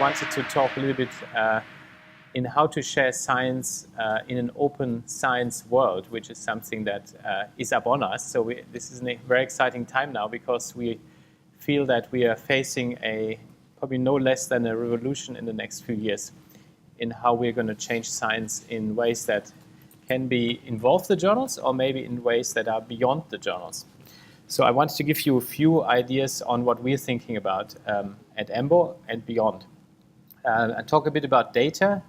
wanted to talk a little bit in how to share science in an open science world, which is something that is upon us. So this is a very exciting time now because we feel that we are facing probably no less than a revolution in the next few years in how we're going to change science in ways that can involve the journals or maybe in ways that are beyond the journals. So I wanted to give you a few ideas on what we're thinking about at EMBO and beyond. I'll talk a bit about data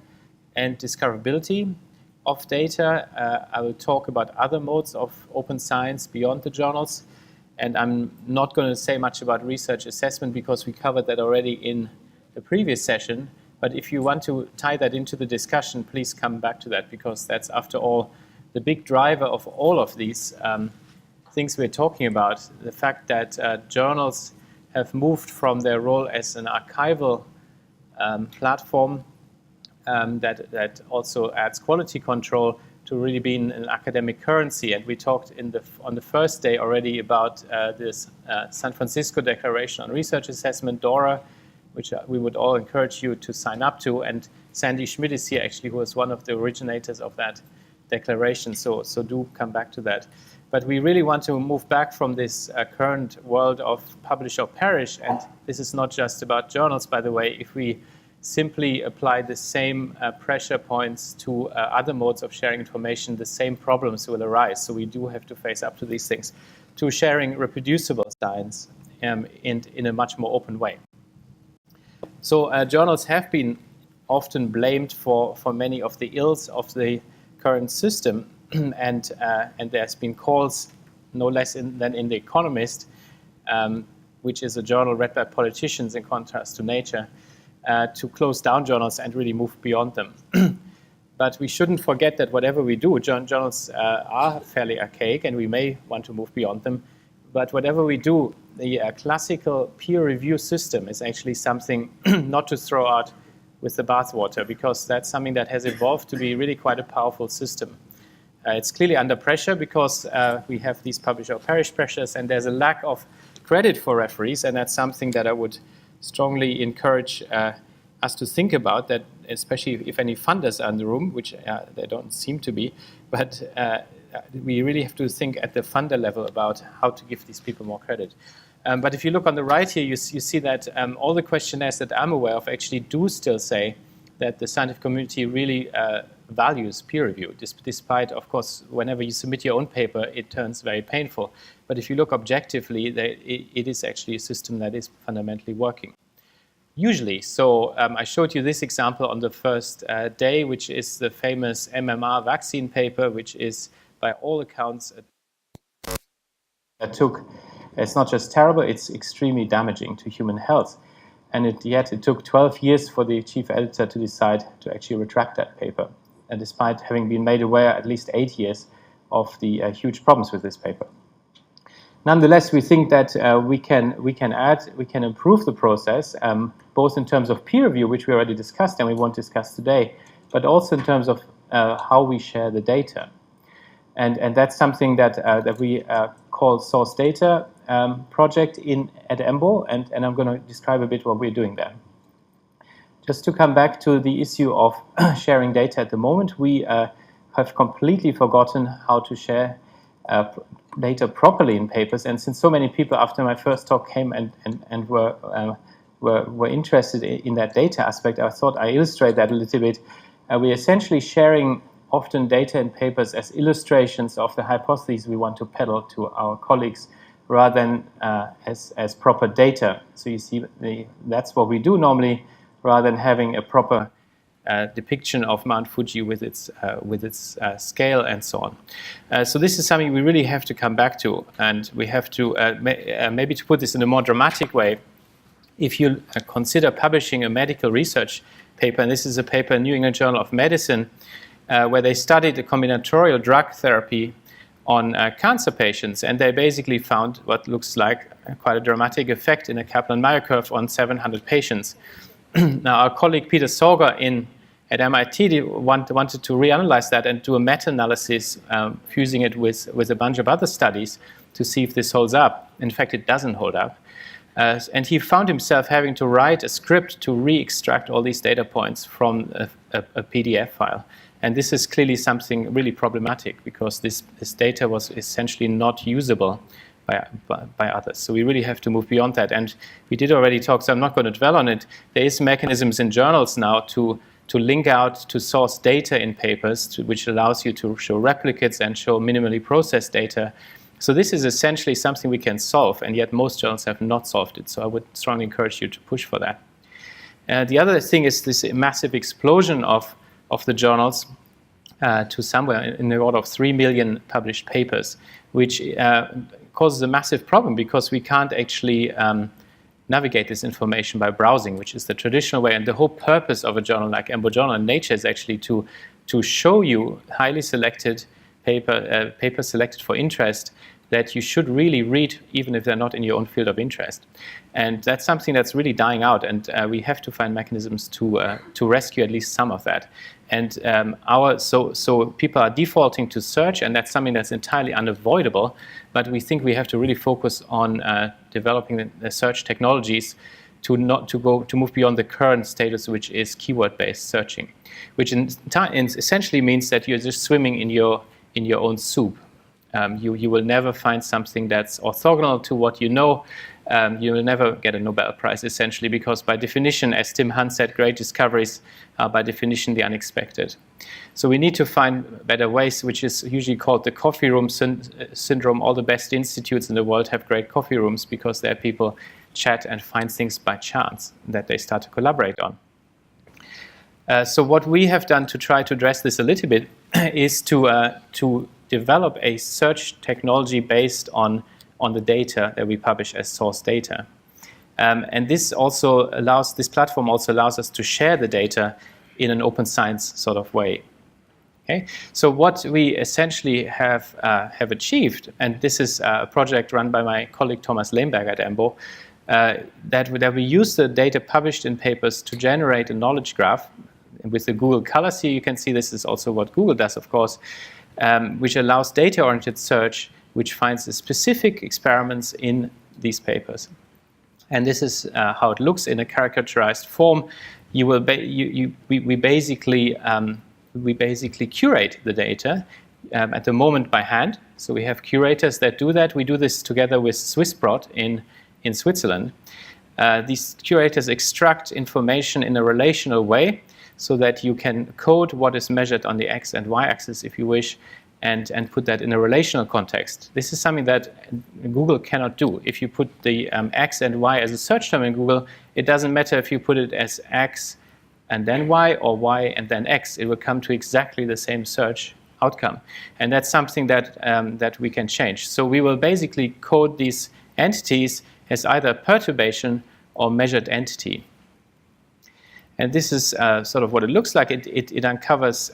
and discoverability of data. I will talk about other modes of open science beyond the journals. And I'm not going to say much about research assessment because we covered that already in the previous session. But if you want to tie that into the discussion, please come back to that because that's, after all, the big driver of all of these things we're talking about. The fact that journals have moved from their role as an archival platform that also adds quality control to really being an academic currency. And we talked on the first day already about this San Francisco Declaration on Research Assessment, DORA, which we would all encourage you to sign up to. And Sandy Schmidt is here, actually, who was one of the originators of that declaration. So do come back to that. But we really want to move back from this current world of publish or perish. And this is not just about journals, by the way. If we simply apply the same pressure points to other modes of sharing information, the same problems will arise. So we do have to face up to these things, to sharing reproducible science in a much more open way. So journals have been often blamed for many of the ills of the current system. And there's been calls, no less than in The Economist, which is a journal read by politicians in contrast to Nature, to close down journals and really move beyond them. But we shouldn't forget that whatever we do, journals are fairly archaic and we may want to move beyond them. But whatever we do, the classical peer review system is actually something not to throw out with the bathwater, because that's something that has evolved to be really quite a powerful system. It's clearly under pressure because we have these publish or perish pressures, and there's a lack of credit for referees, and that's something that I would strongly encourage us to think about, that especially if any funders are in the room, which they don't seem to be, but we really have to think at the funder level about how to give these people more credit. But if you look on the right here, you see that all the questionnaires that I'm aware of actually do still say that the scientific community really values peer review, despite, of course, whenever you submit your own paper, it turns very painful. But if you look objectively, it is actually a system that is fundamentally working. Usually, so I showed you this example on the first day, which is the famous MMR vaccine paper, which is, by all accounts, it's not just terrible, it's extremely damaging to human health. And yet it took 12 years for the chief editor to decide to actually retract that paper, and despite having been made aware at least 8 years of the huge problems with this paper. Nonetheless, we think that we can improve the process, both in terms of peer review, which we already discussed and we won't discuss today, but also in terms of how we share the data. And that's something that we call Source Data project at EMBO, and I'm going to describe a bit what we're doing there. Just to come back to the issue of sharing data at the moment, we have completely forgotten how to share data properly in papers. And since so many people after my first talk came and were interested in that data aspect, I thought I illustrate that a little bit. We're essentially sharing often data in papers as illustrations of the hypotheses we want to peddle to our colleagues, rather than as proper data. So you see, that's what we do normally, rather than having a proper depiction of Mount Fuji with its scale and so on. So this is something we really have to come back to, and we have to, maybe to put this in a more dramatic way, if you consider publishing a medical research paper, and this is a paper in New England Journal of Medicine, where they studied a combinatorial drug therapy on cancer patients, and they basically found what looks like quite a dramatic effect in a Kaplan-Meier curve on 700 patients. Now, our colleague Peter Sorger at MIT wanted to reanalyze that and do a meta-analysis, fusing it with a bunch of other studies to see if this holds up. In fact, it doesn't hold up. And he found himself having to write a script to re-extract all these data points from a PDF file. And this is clearly something really problematic, because this data was essentially not usable by others. So we really have to move beyond that. And we did already talk, so I'm not going to dwell on it. There is mechanisms in journals now to link out to source data in papers, which allows you to show replicates and show minimally processed data. So this is essentially something we can solve, and yet most journals have not solved it. So I would strongly encourage you to push for that. The other thing is this massive explosion of the journals to somewhere in the order of 3 million published papers, which causes a massive problem, because we can't actually navigate this information by browsing, which is the traditional way. And the whole purpose of a journal like EMBO Journal in Nature is actually to show you highly selected papers selected for interest that you should really read, even if they're not in your own field of interest. And that's something that's really dying out, and we have to find mechanisms to rescue at least some of that. And so people are defaulting to search, and that's something that's entirely unavoidable. But we think we have to really focus on developing the search technologies to move beyond the current status, which is keyword-based searching, which essentially means that you're just swimming in your own soup. You will never find something that's orthogonal to what you know. You will never get a Nobel Prize, essentially, because by definition, as Tim Hunt said, great discoveries are by definition the unexpected. So we need to find better ways, which is usually called the coffee room syndrome. All the best institutes in the world have great coffee rooms, because there people chat and find things by chance that they start to collaborate on. So what we have done to try to address this a little bit is to develop a search technology based on the data that we publish as source data. And this platform also allows us to share the data in an open science sort of way. Okay? So what we essentially have achieved, and this is a project run by my colleague Thomas Lehmberg at EMBO, that we use the data published in papers to generate a knowledge graph. With the Google Colors here, you can see this is also what Google does, of course, which allows data-oriented search, which finds the specific experiments in these papers. And this is how it looks in a caricaturized form. We basically curate the data at the moment by hand. So we have curators that do that. We do this together with Swissprot in Switzerland. These curators extract information in a relational way, so that you can code what is measured on the x and y axis, if you wish, and put that in a relational context. This is something that Google cannot do. If you put the x and y as a search term in Google, it doesn't matter if you put it as x and then y, or y and then x. It will come to exactly the same search outcome. And that's something that we can change. So we will basically code these entities as either perturbation or measured entity. And this is sort of what it looks like. It uncovers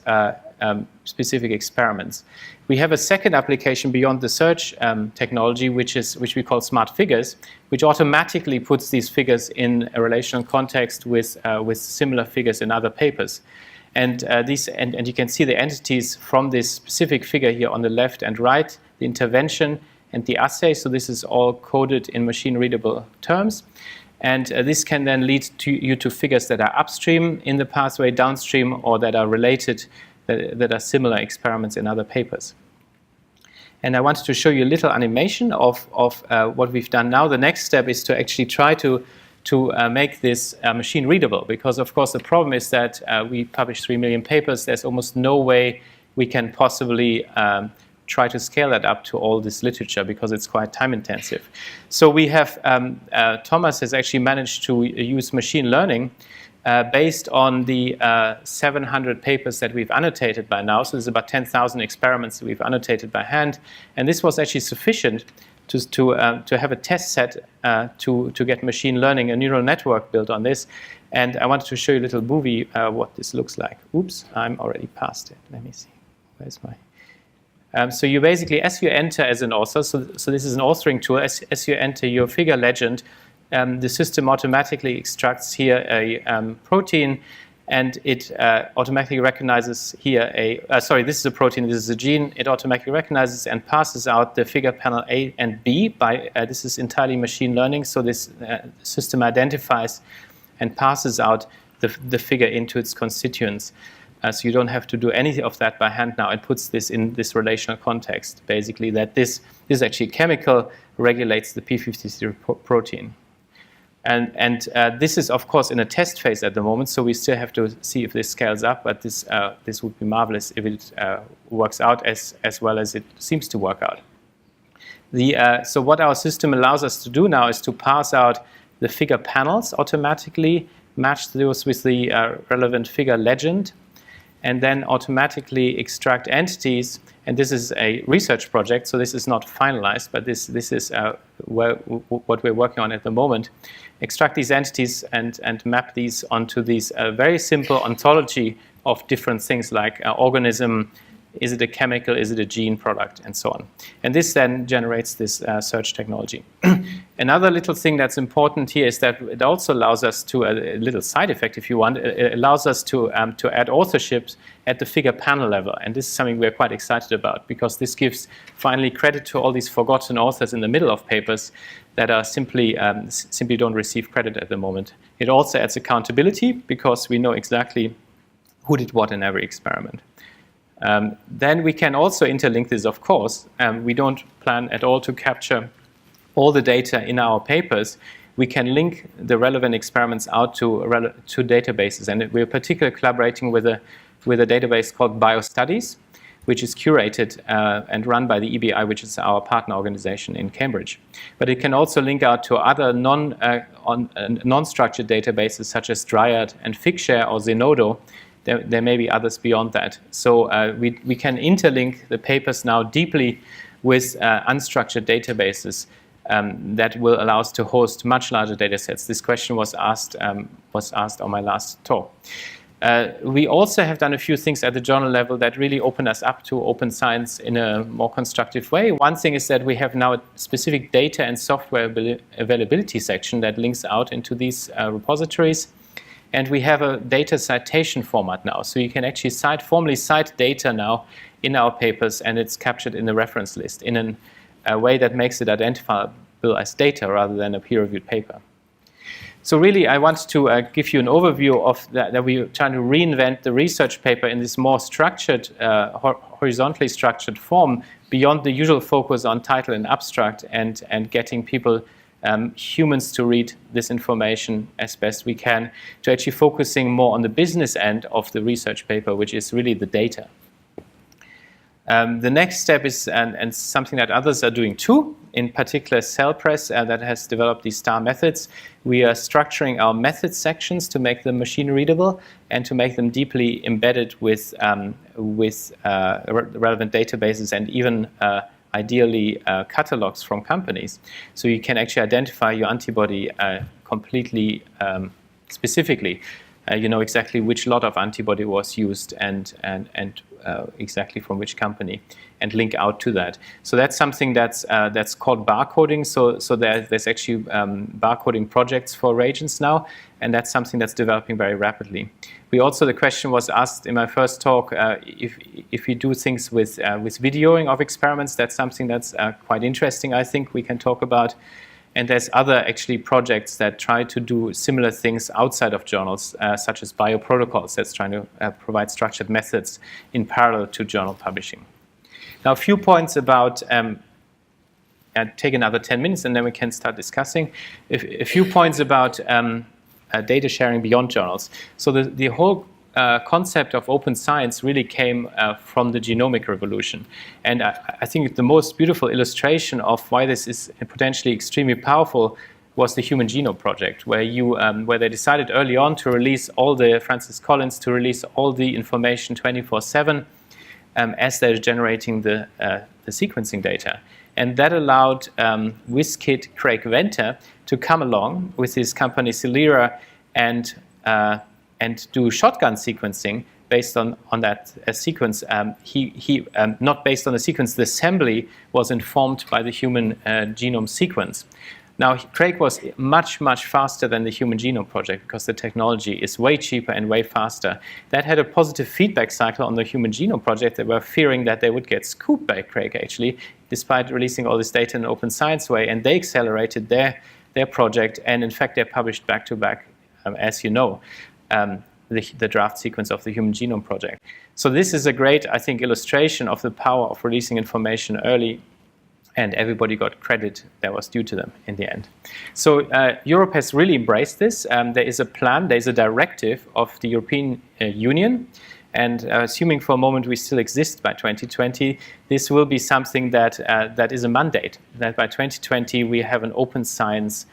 specific experiments. We have a second application beyond the search technology, which we call smart figures, which automatically puts these figures in a relational context with similar figures in other papers. And you can see the entities from this specific figure here on the left and right, the intervention and the assay. So this is all coded in machine-readable terms. And this can then lead you to figures that are upstream in the pathway, downstream, or that are related, that are similar experiments in other papers. And I wanted to show you a little animation of what we've done now. The next step is to actually try to make this machine readable, because of course the problem is that we publish 3 million papers. There's almost no way we can possibly try to scale that up to all this literature, because it's quite time intensive. So we have, Thomas has actually managed to use machine learning based on the 700 papers that we've annotated by now. So there's about 10,000 experiments that we've annotated by hand. And this was actually sufficient to have a test set to get machine learning, a neural network built on this. And I wanted to show you a little movie what this looks like. Oops, I'm already past it. Let me see. Where's my... So you basically, as you enter as an author, so this is an authoring tool, as you enter your figure legend, the system automatically extracts here a protein and it automatically recognizes here this is a protein, this is a gene. It automatically recognizes and passes out the figure panel A and B. This is entirely machine learning, so this system identifies and passes out the figure into its constituents. So you don't have to do any of that by hand now. It puts this in this relational context, basically, that this is actually chemical, regulates the p53 protein. And this is, of course, in a test phase at the moment, so we still have to see if this scales up, but this would be marvelous if it works out as well as it seems to work out. So what our system allows us to do now is to pass out the figure panels automatically, match those with the relevant figure legend, and then automatically extract entities. And this is a research project, so this is not finalized, but this is what we're working on at the moment. Extract these entities and map these onto these very simple ontology of different things like organism, is it a chemical, is it a gene product, and so on. And this then generates this search technology. Another little thing that's important here is that it also allows us to, a little side effect if you want, it allows us to add authorships at the figure panel level. And this is something we're quite excited about, because this gives finally credit to all these forgotten authors in the middle of papers that are simply don't receive credit at the moment. It also adds accountability, because we know exactly who did what in every experiment. Then we can also interlink this, of course. We don't plan at all to capture all the data in our papers. We can link the relevant experiments out to databases. And we're particularly collaborating with a database called BioStudies, which is curated and run by the EBI, which is our partner organization in Cambridge. But it can also link out to other non-structured databases, such as Dryad and Figshare or Zenodo. There may be others beyond that. So we can interlink the papers now deeply with unstructured databases that will allow us to host much larger data sets. This question was asked on my last talk. We also have done a few things at the journal level that really open us up to open science in a more constructive way. One thing is that we have now a specific data and software availability section that links out into these repositories. And we have a data citation format now. So you can actually formally cite data now in our papers, and it's captured in the reference list in a way that makes it identifiable as data rather than a peer-reviewed paper. So really, I want to give you an overview of that we're trying to reinvent the research paper in this more structured, horizontally structured form, beyond the usual focus on title and abstract, and getting people, humans, to read this information as best we can, to actually focusing more on the business end of the research paper, which is really the data. The next step is, and something that others are doing too, in particular Cell Press that has developed these STAR methods. We are structuring our method sections to make them machine readable and to make them deeply embedded with relevant databases and even ideally catalogs from companies. So you can actually identify your antibody completely specifically. You know exactly which lot of antibody was used and exactly from which company, and link out to that. So that's something that's called barcoding. So there's actually barcoding projects for reagents now, and that's something that's developing very rapidly. We also, the question was asked in my first talk, if we do things with videoing of experiments. That's something that's quite interesting, I think we can talk about. And there's other actually projects that try to do similar things outside of journals, such as bioprotocols that's trying to provide structured methods in parallel to journal publishing. Now, a few points about, take another 10 minutes and then we can start discussing. A few points about data sharing beyond journals. So the whole concept of open science really came from the genomic revolution. And I think the most beautiful illustration of why this is potentially extremely powerful was the Human Genome Project, where they decided early on to release Francis Collins to release all the information 24/7 as they're generating the sequencing data. And that allowed WizKid Craig Venter to come along with his company Celera and do shotgun sequencing based on that sequence. Not based on the sequence, the assembly was informed by the human genome sequence. Now, Craig was much, much faster than the Human Genome Project because the technology is way cheaper and way faster. That had a positive feedback cycle on the Human Genome Project. They were fearing that they would get scooped by Craig, actually, despite releasing all this data in an open science way, and they accelerated their project, and in fact, they published back-to-back, as you know, the draft sequence of the Human Genome Project. So this is a great, I think, illustration of the power of releasing information early, and everybody got credit that was due to them in the end. So Europe has really embraced this. There is a plan, there is a directive of the European Union, and assuming for a moment we still exist by 2020, this will be something that, that is a mandate, that by 2020 we have an open science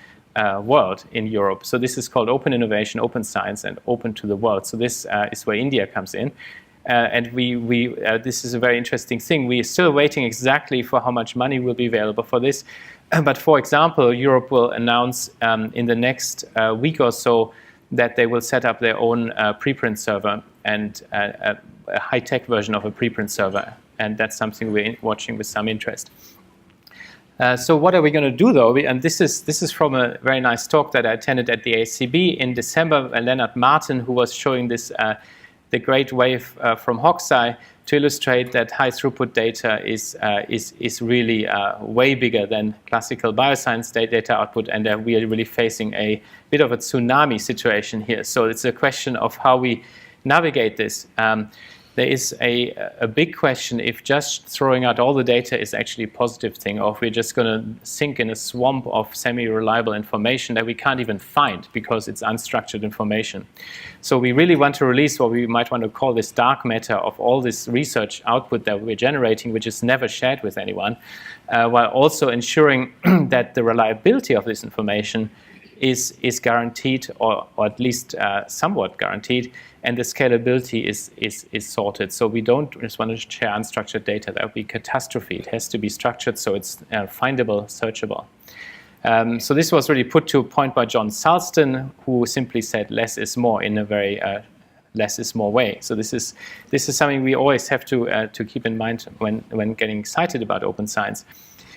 world in Europe. So this is called open innovation, open science, and open to the world. So this is where India comes in. And this is a very interesting thing. We are still waiting exactly for how much money will be available for this. But for example, Europe will announce in the next week or so that they will set up their own preprint server and a high-tech version of a preprint server. And that's something we're watching with some interest. So what are we going to do, though? And this is from a very nice talk that I attended at the ICCB in December. Leonard Martin, who was showing this the great wave from Hoxai to illustrate that high throughput data is really way bigger than classical bioscience data output, and we are really facing a bit of a tsunami situation here. So it's a question of how we navigate this. There is a big question if just throwing out all the data is actually a positive thing, or if we're just going to sink in a swamp of semi-reliable information that we can't even find because it's unstructured information. So we really want to release what we might want to call this dark matter of all this research output that we're generating, which is never shared with anyone, while also ensuring that the reliability of this information is guaranteed, or at least somewhat guaranteed, and the scalability is sorted. So we don't just want to share unstructured data. That would be catastrophe. It has to be structured so it's findable, searchable. So this was really put to a point by John Salston, who simply said less is more in a very less is more way. So this is something we always have to keep in mind when getting excited about open science.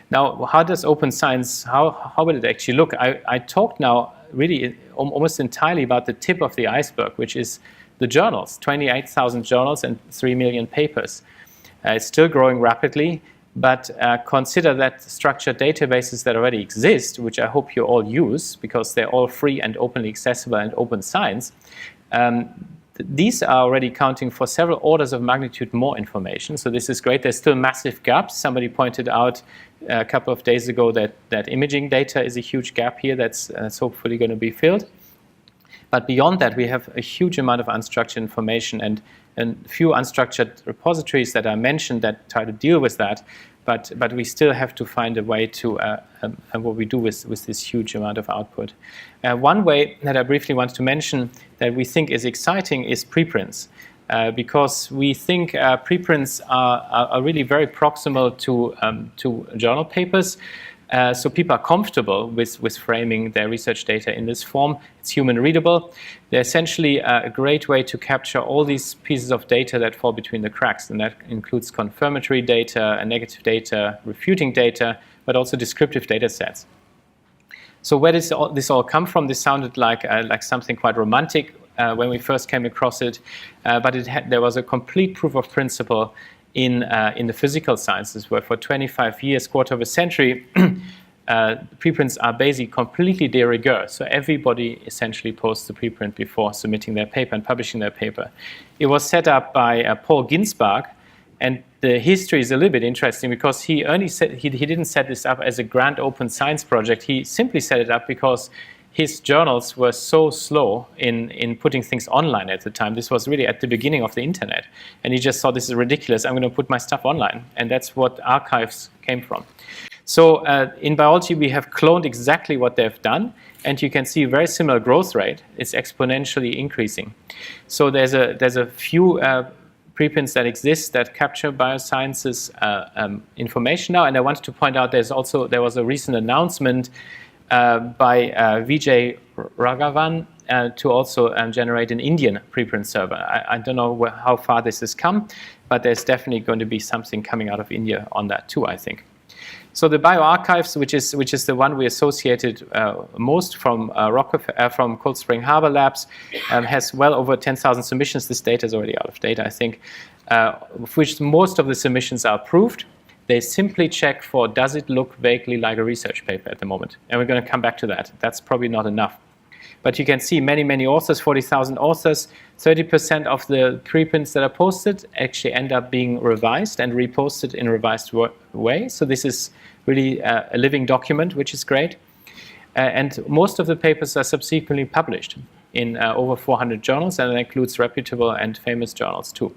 Now, how does open science, how will it actually look? I talked now really almost entirely about the tip of the iceberg, which is the journals, 28,000 journals and 3 million papers. It's still growing rapidly, but consider that structured databases that already exist, which I hope you all use because they're all free and openly accessible and open science. These are already counting for several orders of magnitude more information. So this is great. There's still massive gaps. Somebody pointed out a couple of days ago that imaging data is a huge gap here that's hopefully going to be filled. But beyond that, we have a huge amount of unstructured information and a few unstructured repositories that are mentioned that try to deal with that. But we still have to find a way to what we do with this huge amount of output. One way that I briefly want to mention that we think is exciting is preprints. Because we think preprints are really very proximal to journal papers. So people are comfortable with framing their research data in this form. It's human readable. They're essentially a great way to capture all these pieces of data that fall between the cracks, and that includes confirmatory data, negative data, refuting data, but also descriptive data sets. So where does this all come from? This sounded like something quite romantic when we first came across it, but there was a complete proof of principle in the physical sciences, where for 25 years, quarter of a century, preprints are basically completely de rigueur. So everybody essentially posts the preprint before submitting their paper and publishing their paper. It was set up by Paul Ginsberg, and the history is a little bit interesting because he didn't set this up as a grand open science project. He simply set it up because his journals were so slow in putting things online at the time. This was really at the beginning of the internet. And he just thought, this is ridiculous. I'm going to put my stuff online. And that's what archives came from. So in biology, we have cloned exactly what they've done. And you can see a very similar growth rate. It's exponentially increasing. So there's a few preprints that exist that capture biosciences information now. And I wanted to point out there was a recent announcement by Vijay Raghavan to also generate an Indian preprint server. I don't know how far this has come, but there's definitely going to be something coming out of India on that too, I think. So the bioarchives, which is the one we associated most from from Cold Spring Harbor Labs, has well over 10,000 submissions. This data is already out of date, I think, of which most of the submissions are approved. They simply check for, does it look vaguely like a research paper at the moment? And we're going to come back to that. That's probably not enough. But you can see many authors, 40,000 authors. 30% of the preprints that are posted actually end up being revised and reposted in a revised way. So this is really a living document, which is great. And most of the papers are subsequently published in over 400 journals, and that includes reputable and famous journals too.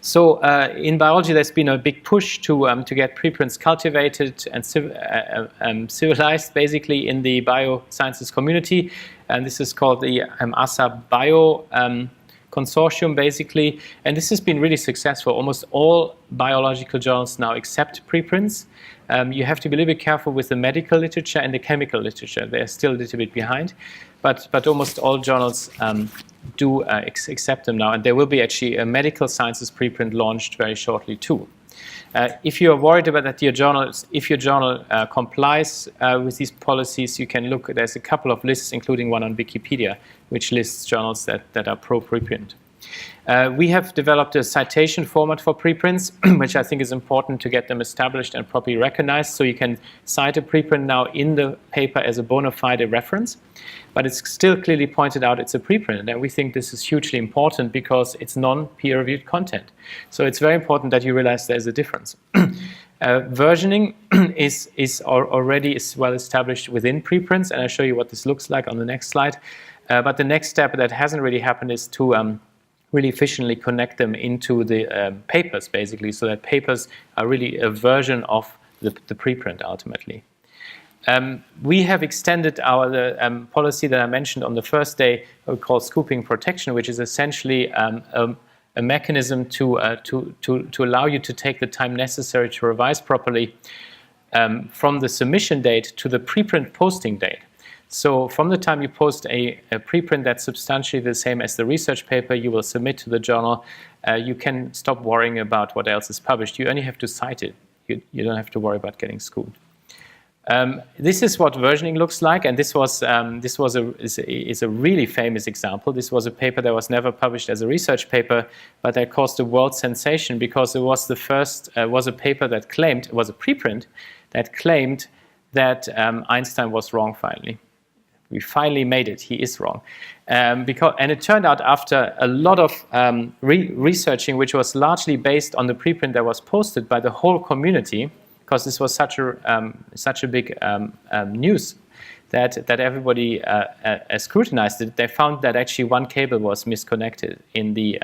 So in biology, there's been a big push to get preprints cultivated and civilized, basically, in the biosciences community. And this is called the ASA Bio Consortium, basically. And this has been really successful. Almost all biological journals now accept preprints. You have to be a little bit careful with the medical literature and the chemical literature. They're still a little bit behind. But almost all journals do accept them now, and there will be actually a medical sciences preprint launched very shortly too. If you are worried about that if your journal complies with these policies, you can look. There's a couple of lists, including one on Wikipedia, which lists journals that are pro-preprint. We have developed a citation format for preprints, which I think is important to get them established and properly recognized. So you can cite a preprint now in the paper as a bona fide reference, but it's still clearly pointed out it's a preprint. And we think this is hugely important because it's non-peer-reviewed content. So it's very important that you realize there's a difference. Versioning is already well established within preprints, and I'll show you what this looks like on the next slide. But the next step that hasn't really happened is to really efficiently connect them into the papers, basically, so that papers are really a version of the preprint ultimately. We have extended our policy that I mentioned on the first day, we call scooping protection, which is essentially a mechanism to allow you to take the time necessary to revise properly from the submission date to the preprint posting date. So from the time you post a preprint that's substantially the same as the research paper you will submit to the journal, you can stop worrying about what else is published. You only have to cite it. You don't have to worry about getting scooped. This is what versioning looks like, and this is a really famous example. This was a paper that was never published as a research paper, but that caused a world sensation because it was the first was a paper that claimed, it was a preprint that claimed that Einstein was wrong finally. We finally made it. He is wrong. And it turned out after a lot of researching, which was largely based on the preprint that was posted by the whole community, because this was such a big news that everybody scrutinized it. They found that actually one cable was misconnected in the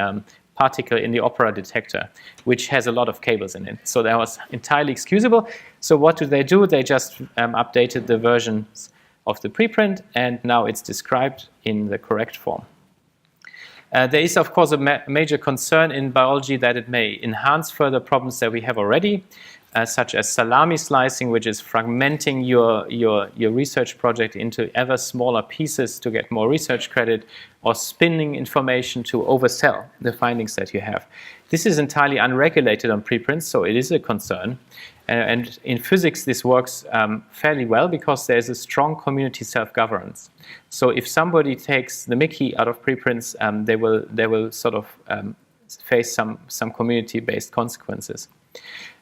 particle in the opera detector, which has a lot of cables in it. So that was entirely excusable. So what do? They just updated the versions of the preprint, and now it's described in the correct form. There is, of course, a major concern in biology that it may enhance further problems that we have already, such as salami slicing, which is fragmenting your research project into ever smaller pieces to get more research credit, or spinning information to oversell the findings that you have. This is entirely unregulated on preprints, so it is a concern. And in physics, this works fairly well because there's a strong community self-governance. So if somebody takes the mickey out of preprints, they will sort of face some community-based consequences.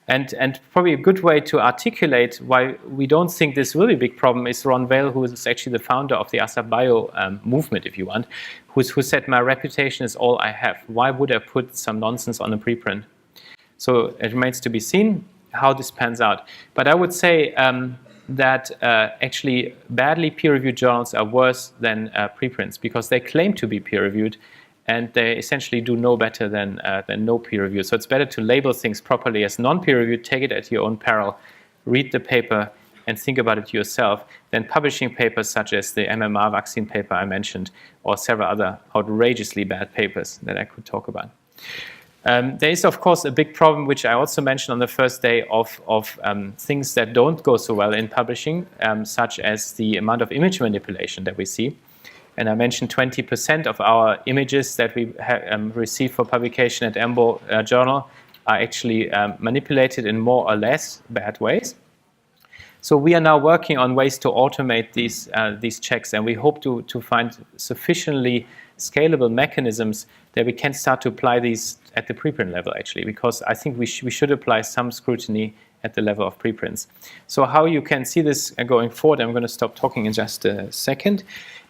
And probably a good way to articulate why we don't think this will be a big problem is Ron Vale, who is actually the founder of the ASA Bio movement, if you want, who said, my reputation is all I have. Why would I put some nonsense on a preprint? So it remains to be seen how this pans out. But I would say that actually badly peer-reviewed journals are worse than preprints because they claim to be peer-reviewed and they essentially do no better than no peer review. So it's better to label things properly as non-peer-reviewed, take it at your own peril, read the paper and think about it yourself, than publishing papers such as the MMR vaccine paper I mentioned or several other outrageously bad papers that I could talk about. There is, of course, a big problem, which I also mentioned on the first day, of things that don't go so well in publishing, such as the amount of image manipulation that we see. And I mentioned 20% of our images that we receive for publication at EMBO journal are actually manipulated in more or less bad ways. So we are now working on ways to automate these checks, and we hope to find sufficiently scalable mechanisms that we can start to apply these at the preprint level, actually, because I think we should apply some scrutiny at the level of preprints. So how you can see this going forward, I'm going to stop talking in just a second,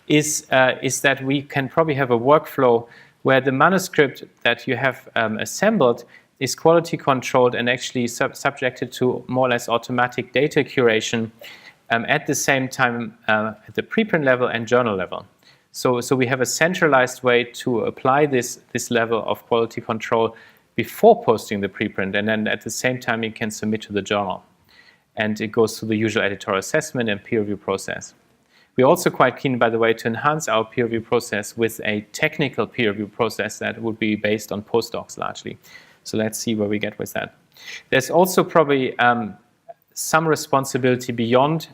is that we can probably have a workflow where the manuscript that you have assembled is quality controlled and actually subjected to more or less automatic data curation at the same time at the preprint level and journal level. So we have a centralized way to apply this level of quality control before posting the preprint, and then at the same time you can submit to the journal. And it goes through the usual editorial assessment and peer review process. We're also quite keen, by the way, to enhance our peer review process with a technical peer review process that would be based on postdocs largely. So let's see where we get with that. There's also probably some responsibility beyond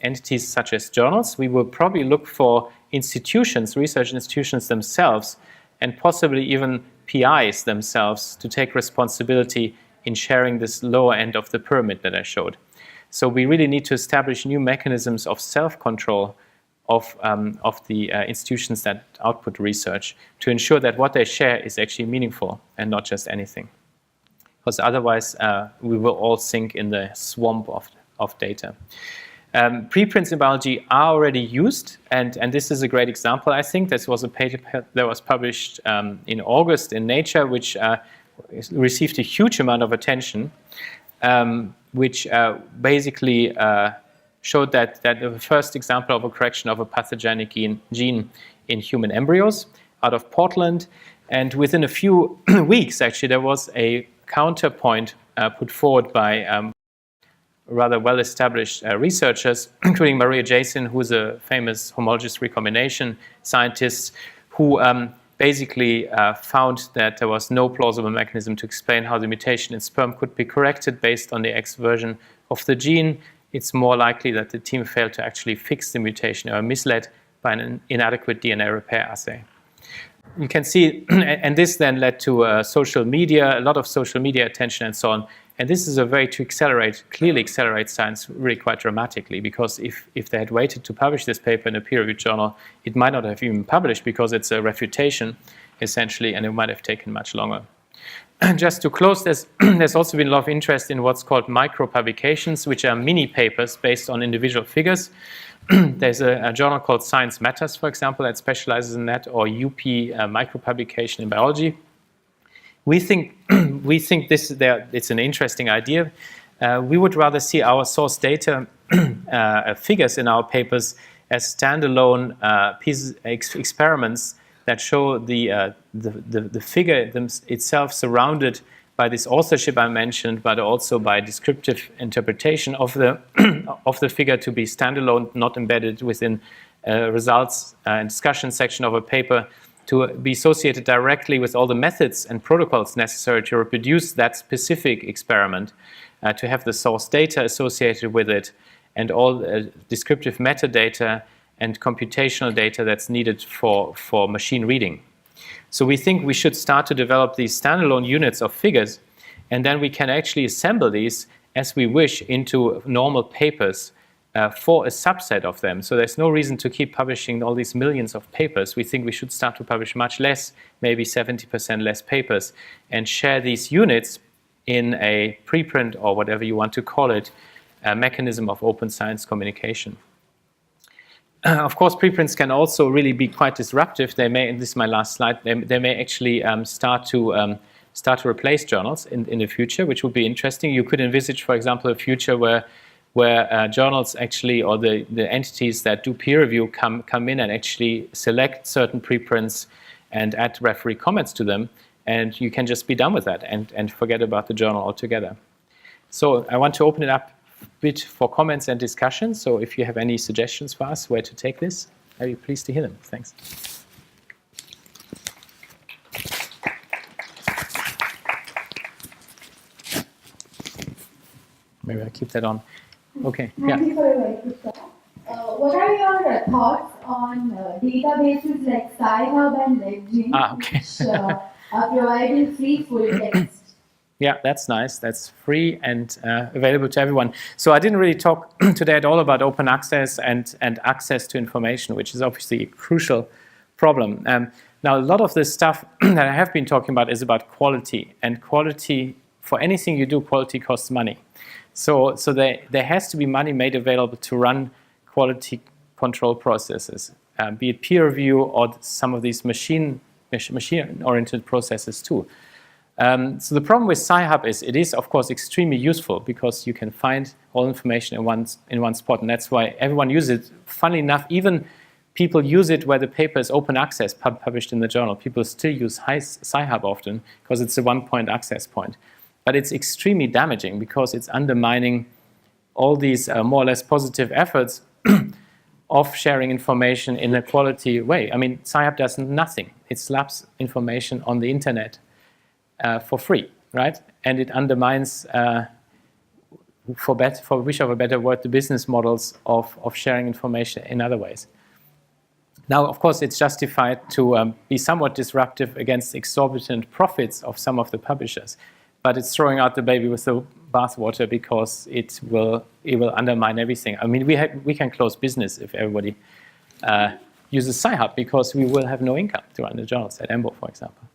entities such as journals. We will probably look for institutions, research institutions themselves, and possibly even PIs themselves to take responsibility in sharing this lower end of the pyramid that I showed. So we really need to establish new mechanisms of self-control of the institutions that output research to ensure that what they share is actually meaningful and not just anything. Because otherwise we will all sink in the swamp of data. Preprints in biology are already used, and this is a great example, I think. This was a paper that was published in August in Nature, which received a huge amount of attention, which basically showed that the first example of a correction of a pathogenic gene in human embryos out of Portland. And within a few weeks, actually, there was a counterpoint put forward by rather well-established researchers, including Maria Jason, who's a famous homologous recombination scientist, who basically found that there was no plausible mechanism to explain how the mutation in sperm could be corrected based on the X version of the gene. It's more likely that the team failed to actually fix the mutation or misled by an inadequate DNA repair assay. You can see, and this then led to social media, a lot of social media attention and so on. And this is a way to clearly accelerate science really quite dramatically, because if they had waited to publish this paper in a peer-reviewed journal, it might not have even published because it's a refutation, essentially, and it might have taken much longer. Just to close, there's also been a lot of interest in what's called micro-publications, which are mini papers based on individual figures. There's a journal called Science Matters, for example, that specializes in that, or UP micro-publication in biology. We think it's an interesting idea. We would rather see our source data figures in our papers as standalone experiments that show the figure itself surrounded by this authorship I mentioned, but also by descriptive interpretation of the figure to be standalone, not embedded within results and discussion section of a paper, to be associated directly with all the methods and protocols necessary to reproduce that specific experiment, to have the source data associated with it, and all descriptive metadata and computational data that's needed for machine reading. So we think we should start to develop these standalone units of figures, and then we can actually assemble these as we wish into normal papers for a subset of them. So there's no reason to keep publishing all these millions of papers. We think we should start to publish much less, maybe 70% less papers, and share these units in a preprint, or whatever you want to call it, a mechanism of open science communication. Of course, preprints can also really be quite disruptive. They may, and this is my last slide, they may actually start to replace journals in the future, which would be interesting. You could envisage, for example, a future where journals actually, or the entities that do peer review come in and actually select certain preprints and add referee comments to them, and you can just be done with that and forget about the journal altogether. So I want to open it up a bit for comments and discussion. So if you have any suggestions for us where to take this, I'd be pleased to hear them. Thanks. Maybe I'll keep that on. Okay. Thank you for a very good talk. What are your thoughts on databases like Sci-Hub and LegGene, Okay. which are providing free full text Yeah, that's nice. That's free and available to everyone. So I didn't really talk today at all about open access and access to information, which is obviously a crucial problem. Now, a lot of this stuff that I have been talking about is about quality. And quality, for anything you do, quality costs money. So there has to be money made available to run quality control processes, be it peer review or some of these machine-oriented processes too. So the problem with Sci-Hub is it is, of course, extremely useful because you can find all information in one spot, and that's why everyone uses it. Funnily enough, even people use it where the paper is open access, published in the journal. People still use Sci-Hub often because it's a one-point access point. But it's extremely damaging because it's undermining all these more or less positive efforts of sharing information in a quality way. I mean, Sci-Hub does nothing. It slaps information on the internet for free, right? And it undermines, for wish of a better word, the business models of sharing information in other ways. Now, of course, it's justified to be somewhat disruptive against exorbitant profits of some of the publishers, but it's throwing out the baby with the bathwater because it will undermine everything. I mean, we can close business if everybody uses Sci-Hub because we will have no income to run the journals at EMBO, for example.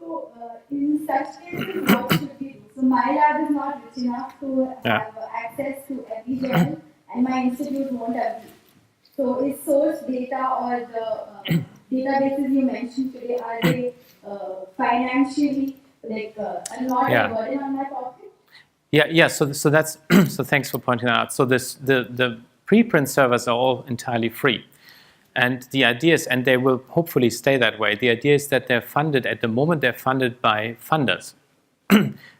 So, in such cases, what should we do? So, my lab is not rich enough to have access to every journal, and my institute won't agree. So, is source data or the databases you mentioned today, are they financially not a burden on my pocket? Yeah. So that's so. Thanks for pointing that out. So the preprint servers are all entirely free, and the idea is, and they will hopefully stay that way. The idea is that they're funded at the moment. They're funded by funders.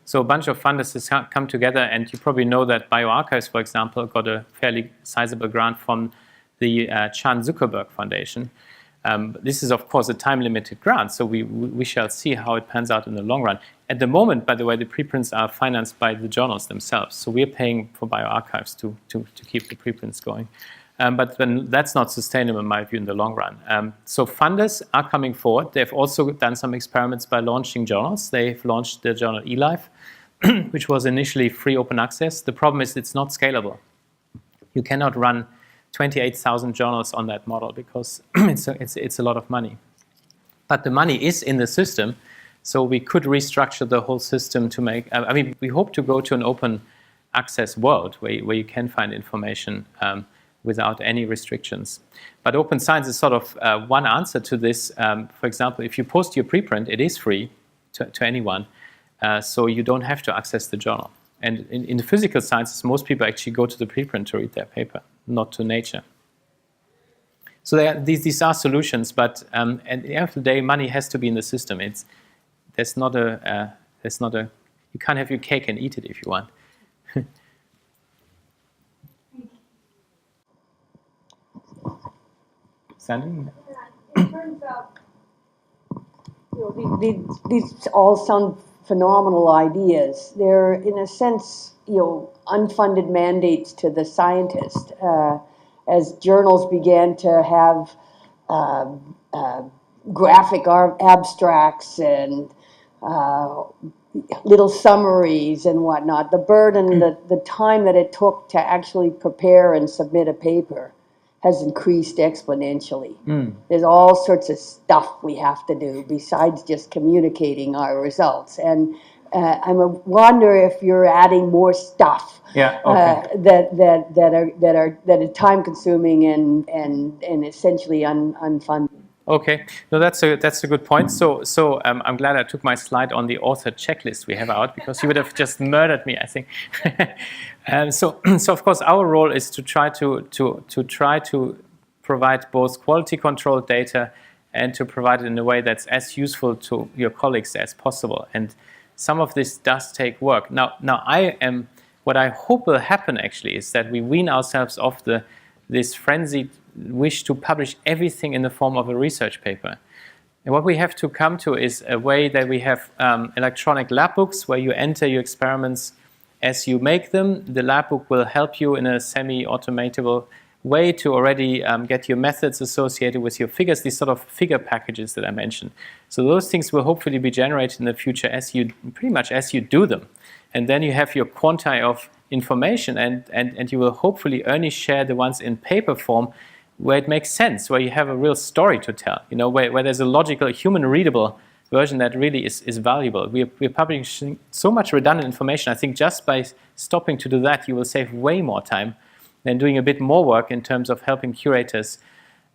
So a bunch of funders have come together, and you probably know that bioRxives, for example, got a fairly sizable grant from the Chan Zuckerberg Foundation. This is, of course, a time-limited grant, so we shall see how it pans out in the long run. At the moment, by the way, the preprints are financed by the journals themselves, so we're paying for bioRxives to keep the preprints going. But then that's not sustainable, in my view, in the long run. So funders are coming forward. They've also done some experiments by launching journals. They've launched the journal eLife, which was initially free open access. The problem is it's not scalable. You cannot run 28,000 journals on that model because it's a lot of money. But the money is in the system, so we could restructure the whole system to make, I mean, we hope to go to an open access world where you can find information without any restrictions. But open science is sort of one answer to this. For example, if you post your preprint, it is free to anyone, so you don't have to access the journal. And in the physical sciences, most people actually go to the preprint to read their paper, not to Nature. So these are solutions, but at the end of the day, money has to be in the system. There's not a you can't have your cake and eat it if you want. Sandy? In terms of, these all sound phenomenal ideas. They're, in a sense, unfunded mandates to the scientist. As journals began to have graphic abstracts and little summaries and whatnot, the burden, the time that it took to actually prepare and submit a paper has increased exponentially. There's all sorts of stuff we have to do besides just communicating our results. And I wonder if you're adding more stuff that are time consuming and essentially unfunded. Okay, no, that's a good point. So I'm glad I took my slide on the author checklist we have out because you would have just murdered me, I think. So of course our role is to try to provide both quality control data and to provide it in a way that's as useful to your colleagues as possible. And some of this does take work. Now what I hope will happen actually is that we wean ourselves off this frenzied wish to publish everything in the form of a research paper. And what we have to come to is a way that we have electronic lab books where you enter your experiments as you make them. The lab book will help you in a semi-automatable way to already get your methods associated with your figures, these sort of figure packages that I mentioned. So those things will hopefully be generated in the future pretty much as you do them. And then you have your quanti of information, and you will hopefully only share the ones in paper form where it makes sense, where you have a real story to tell, where there's a logical, human-readable version that really is valuable. We're publishing so much redundant information. I think just by stopping to do that, you will save way more time than doing a bit more work in terms of helping curators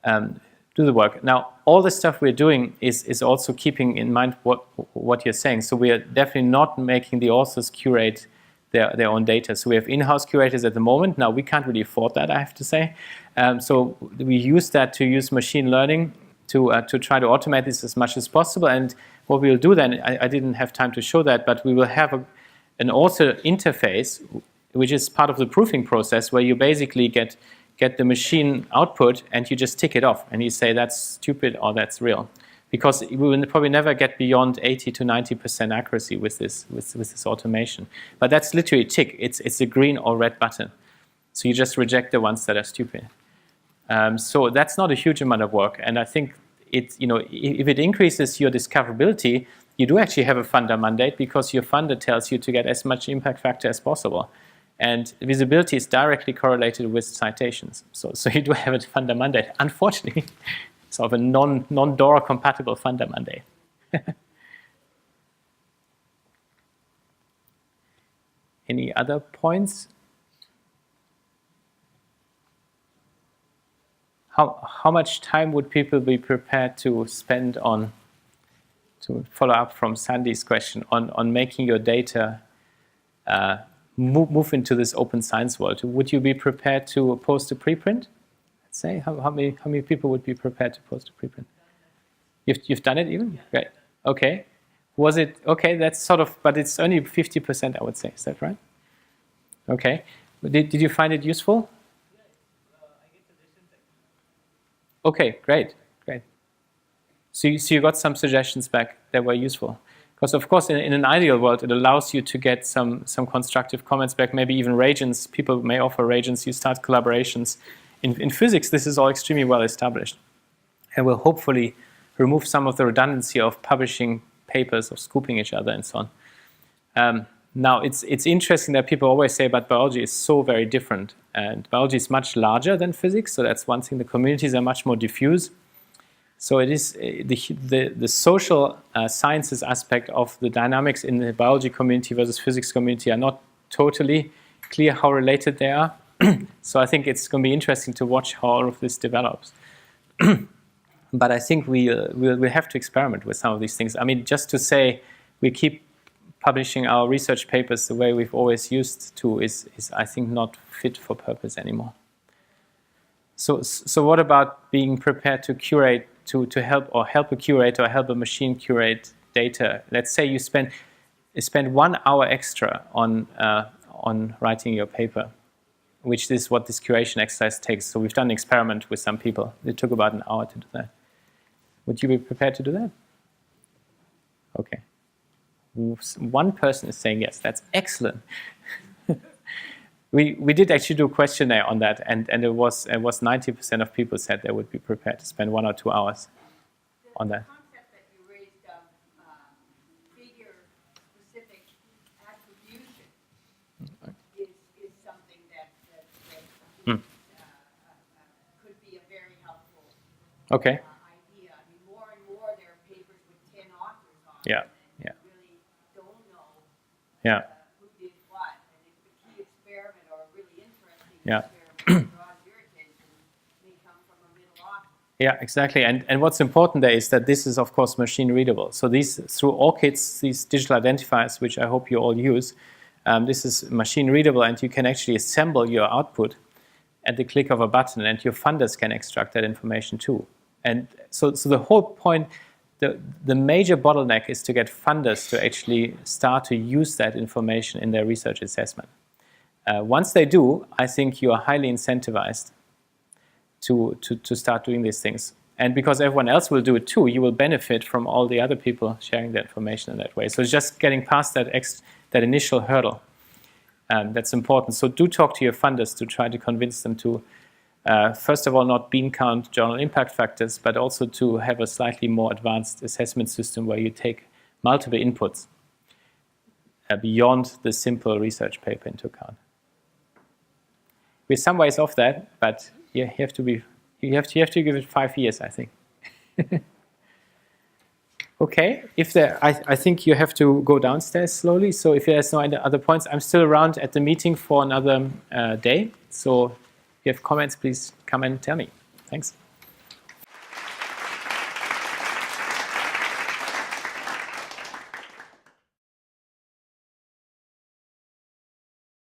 do the work. Now, all the stuff we're doing is also keeping in mind what you're saying. So we are definitely not making the authors curate their own data. So we have in-house curators at the moment. Now, we can't really afford that, I have to say. So we use that to use machine learning to try to automate this as much as possible. And what we'll do then, I didn't have time to show that, but we will have an author interface, which is part of the proofing process, where you basically get the machine output and you just tick it off and you say that's stupid or that's real, because we will probably never get beyond 80 to 90% accuracy with this automation. But that's literally a tick. It's a green or red button. So you just reject the ones that are stupid. So that's not a huge amount of work, and I think if it increases your discoverability, you do actually have a funder mandate, because your funder tells you to get as much impact factor as possible. And visibility is directly correlated with citations. So you do have a funder mandate. Unfortunately, sort of a non-DORA compatible funder mandate. Any other points? How much time would people be prepared to spend on, to follow up from Sandy's question, on making your data move into this open science world? Would you be prepared to post a preprint? Let's say, how many people would be prepared to post a preprint? You've done it even? Great. Okay. Was it, okay, that's sort of, but it's only 50%, I would say. Is that right? Okay. Did you find it useful? Okay, great. So you got some suggestions back that were useful. Because of course, in an ideal world, it allows you to get some constructive comments back, maybe even reagents. People may offer reagents, you start collaborations. In physics, this is all extremely well established. And will hopefully remove some of the redundancy of publishing papers, of scooping each other and so on. Now, it's interesting that people always say, but biology is so very different. And biology is much larger than physics, so that's one thing. The communities are much more diffuse. So it is the social sciences aspect of the dynamics in the biology community versus physics community are not totally clear how related they are. So I think it's going to be interesting to watch how all of this develops. But I think we'll have to experiment with some of these things. I mean, just to say we keep publishing our research papers the way we've always used to is I think not fit for purpose anymore. So what about being prepared to curate, to help a curator or help a machine curate data? Let's say you spend 1 hour extra on writing your paper, which is what this curation exercise takes. So we've done an experiment with some people. It took about an hour to do that. Would you be prepared to do that? Okay. One person is saying yes. That's excellent. We did actually do a questionnaire on that, and it was 90% of people said they would be prepared to spend 1 or 2 hours on that. The concept that you raised of figure-specific attribution is something that could be a very helpful Okay. idea. I mean, more and more there are papers with 10 authors on Yeah. them, and you really don't know Yeah. who did what. And if the key experiment or a really interesting Yeah. experiment draws your attention, may come from a middle author. Yeah, exactly. And what's important there is that this is, of course, machine readable. So through ORCIDs, these digital identifiers, which I hope you all use, this is machine readable, and you can actually assemble your output at the click of a button, and your funders can extract that information too. And so the whole point, the major bottleneck is to get funders to actually start to use that information in their research assessment. Once they do, I think you are highly incentivized to start doing these things. And because everyone else will do it too, you will benefit from all the other people sharing the information in that way. So it's just getting past that initial hurdle. That's important. So do talk to your funders to try to convince them to first of all, not bean count journal impact factors, but also to have a slightly more advanced assessment system where you take multiple inputs beyond the simple research paper into account. We're some ways off that, but you have to give it 5 years, I think. Okay, I think you have to go downstairs slowly. So if there's no other points, I'm still around at the meeting for another day. So if you have comments, please come and tell me. Thanks.